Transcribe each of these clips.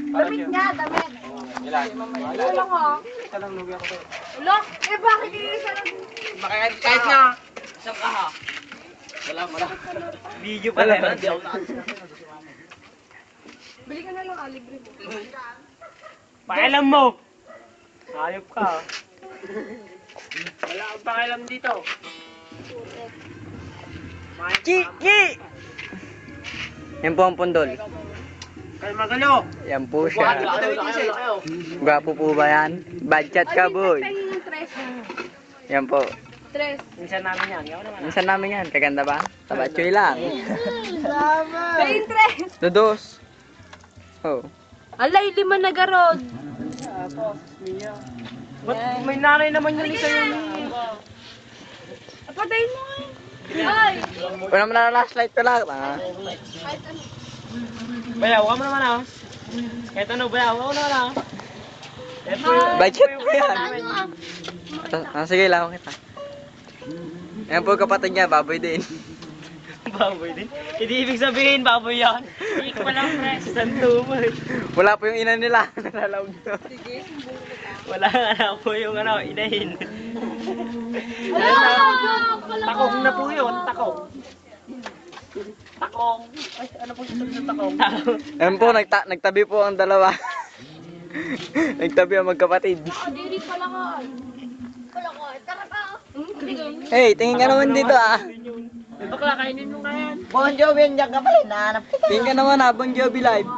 Damit nga, damit. Ilan? Ano lang ha? Ito lang lugi ako. Ulo? Eh bakit iisa lang? Kahit nga. Isang kaha. Wala. Video pa rin. Bili ka na lang alibre. Pakialam mo. Hayop ka. Wala akong pakialam dito. Kiki! Yan po ang pundol. Kayo magalo. Yan po siya. Gwapo po ba yan? Bad chat ka, boy. Pahingin ng tres. Yan po. Tres. Minsan namin yan. Yaw naman. Minsan namin yan. Kaganda ba? Tabachoy lang. Pahingin tres. Dodos. Oh. Alay, 5 na garod. Ba't may nanay naman yung isa yun? Patayin mo nga. Ay! Kung naman na last light ko lang. Kahit ano. Bayaw ka mo naman ah. Kahit ano, bayaw ka mo naman ah. Budget po yan. Ano Sige, lawan kita. Yan po kapatid niya, baboy din. Baboy din. Hindi ibig sabihin baboy yan. Hindi ko lang press. Santumo eh. Wala po yung ina nila. Nalalawag nyo. Sige, Wala nga po yung inahin. Wala! Takong na po yun. Takong. Takong. Ay, ano po yung sa takong? Yan po, nagtabi po ang dalawa. Nagtabi ang magkapatid. Diri pala ka. Pala ka. Tara ka. Hey, tingin ka naman dito ah. May bakla, kainin mo kaya yan. Bon Jovi, yan ka pala. Nahanap kita. Tingin ka naman ah, Bon Jovi live.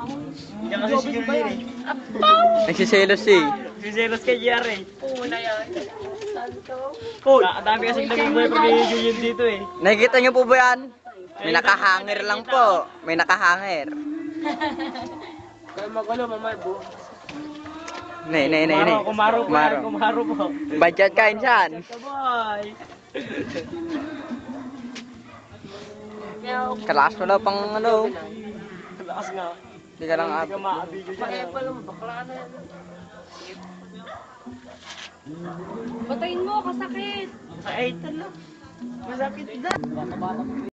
Diyan kasi si Junior eh. Nagsiselos siya eh. Siselos kay JR eh. Oo na yan. Cool. Dami kasi naging boyfriend ni Junior dito eh. Nakikita niyo po ba yan? May nakahanger lang po. May nakahanger. Kaya magulo, mamay bu. Nay. Kumaro po. Budget kain siyan. Sabay. Kalakas wala pang ano. Lakas nga. Hindi ka lang Hindi up. ka maabigyo dyan. Kaya pala mo, bakla ka na yan. Patayin mo, kasakit. Sa 8 lang. Masakit na.